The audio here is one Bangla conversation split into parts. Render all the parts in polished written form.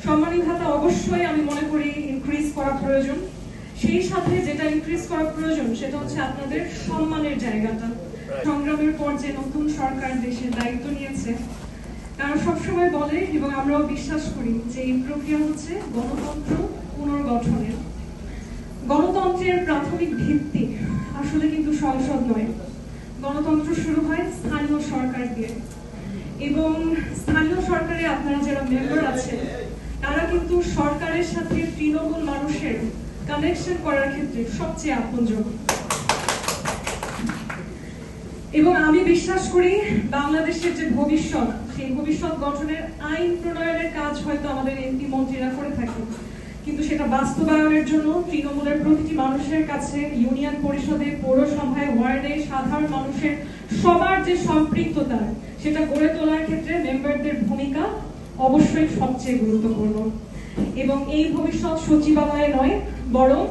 সম্মানী ভাতা অবশ্যই আমি মনে করি ইনক্রিজ করা প্রয়োজন। সেই সাথে যেটা ইনক্রিজ করা প্রয়োজন সেটা হচ্ছে আপনাদের সম্মানের জায়গাটা। সংগ্রামের পর যে নতুন সরকার দেশের দায়িত্ব নিয়েছে, তারা সবসময় বলে এবং আমরাও বিশ্বাস করি যে এই প্রক্রিয়া হচ্ছে গণতন্ত্র পুনর্গঠনের। গণতন্ত্রের প্রাথমিক ভিত্তি আসলে কিন্তু সংসদ নয়। গণতন্ত্র শুরু হয় স্থানীয় সরকার দিয়ে, এবং স্থানীয় সরকারে আপনারা যারা মেম্বার আছেন তারা কিন্তু সরকারের সাথে তৃণমূল মানুষের কানেকশন করার ক্ষেত্রে সবচেয়ে আপনজন। এবং আমি বিশ্বাস করি বাংলাদেশের যে ভবিষ্যৎ, সেই ভবিষ্যৎ গঠনের আইন প্রণয়নের কাজ হয়তো আমাদের এমপি মন্ত্রীরা করে থাকেন, কিন্তু সেটা বাস্তবায়নের জন্য তৃণমূলের প্রতিটি মানুষের কাছে, ইউনিয়ন পরিষদে, পৌরসভায়, ওয়ার্ডে সাধারণ মানুষের সবার যে সম্পৃক্ততা, সেটা গড়ে তোলার ক্ষেত্রে মেম্বারদের ভূমিকা অবশ্যই সবচেয়ে গুরুত্বপূর্ণ। এবং এই ভবিষ্যৎ সচিবালয়ে নয়, বরং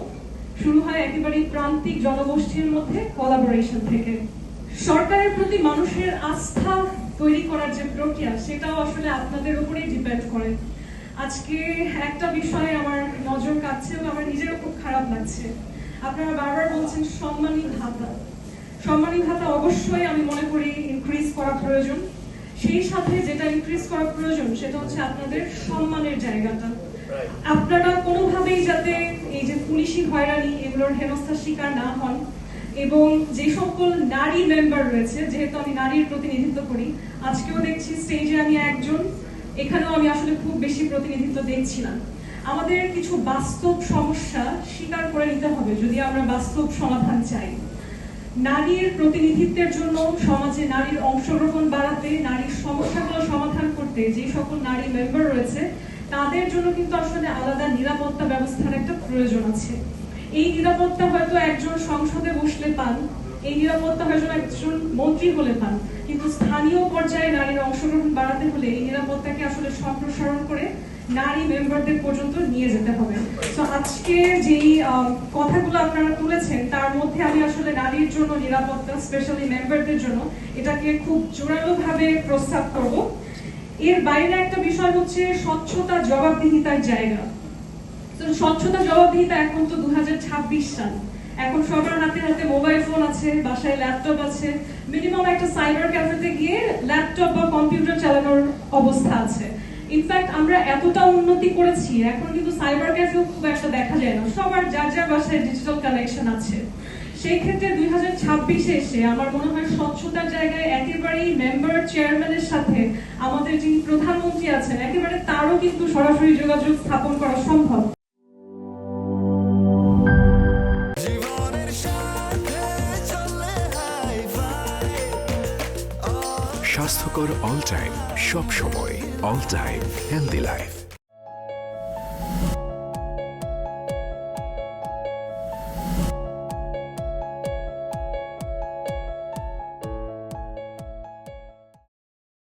শুরু হয় একেবারে প্রান্তিক জনগোষ্ঠীর মধ্যে কোলাবোরেশন থেকে। সরকারের প্রতি মানুষের আস্থা তৈরি করার যে প্রক্রিয়া, সেটাও আসলে আপনাদের উপরেই ডিপেন্ড করে। আজকে একটা বিষয়ে আমার নজর কাটছে এবং আমার নিজেরও খুব খারাপ লাগছে। আপনারা বারবার বলছেন সম্মানী ভাতা। সম্মানী ভাতা অবশ্যই আমি মনে করি ইনক্রিজ করা প্রয়োজন। সেই সাথে যেটা ইনক্রিজ করা প্রয়োজন সেটা হচ্ছে আপনাদের সম্মানের জায়গাটা। আপনারা কোনোভাবেই যাতে এই যে পুলিশি হয়রানি, এগুলোর হেনস্থার শিকার না হন, এবং যে সকল নারী মেম্বার রয়েছে, যেহেতু আমি নারীর প্রতিনিধিত্ব করি, আজকেও দেখছি স্টেজে আমি একজন, এখানেও আমি আসলে খুব বেশি প্রতিনিধিত্ব দেখছি না। আমাদের কিছু বাস্তব সমস্যা স্বীকার করে নিতে হবে যদি আমরা বাস্তব সমাধান চাই। নারীর প্রতিনিধিত্বের জন্য, সমাজে নারীর অংশগ্রহণ বাড়াতে, নারীর সমস্যাগুলো সমাধান করতে যে সকল নারী মেম্বার রয়েছে তাদের জন্য কিন্তু আসলে আলাদা নিরাপত্তা ব্যবস্থার একটা প্রয়োজন আছে। এই নিরাপত্তা হয়তো একজন সংসদে বসলে পান, এই নিরাপত্তা হয়তো একজন মন্ত্রী হলে পান, কিন্তু স্থানীয় পর্যায়ে নারীর অংশগ্রহণ বাড়াতে হলে এই নিরাপত্তাকে আসলে সম্প্রসারণ করে নারী মেম্বারদের পর্যন্ত নিয়ে যেতে হবে। তো আজকে যেই কথাগুলো আপনারা তুলেছেন তার মধ্যে আমি আসলে নারীর জন্য নিরাপত্তা, স্পেশালি মেম্বারদের জন্য, এটাকে খুব জোরালো ভাবে প্রস্তাব করব। এর বাইরে একটা বিষয় হচ্ছে স্বচ্ছতা, জবাবদিহিতার জায়গা। তো স্বচ্ছতা, জবাবদিহিতা এখন তো 2026 সাল, এখন সবার হাতে হাতে মোবাইল ফোন আছে, বাসায় ল্যাপটপ আছে, মিনিমাম একটা সাইবার ক্যাফেতে গিয়ে ল্যাপটপ বা কম্পিউটার চালানোর অবস্থা আছে। ইনফ্যাক্ট আমরা এতটা উন্নতি করেছি, এখন কিন্তু সাইবার ক্যাফেও খুব একটা দেখা যায় না, সবার যার যার বাসায় ডিজিটাল কানেকশন আছে। সেই ক্ষেত্রে 2026-এ এসে আমার মনে হয় স্বচ্ছতার জায়গায় একেবারেই মেম্বার চেয়ারম্যানের সাথে আমাদের যিনি প্রধানমন্ত্রী আছেন, একেবারে তারও কিন্তু সরাসরি যোগাযোগ স্থাপন করা সম্ভব। স্বাস্থ্যকর অল টাইম, সব সময় অল টাইম হেলদি লাইফ।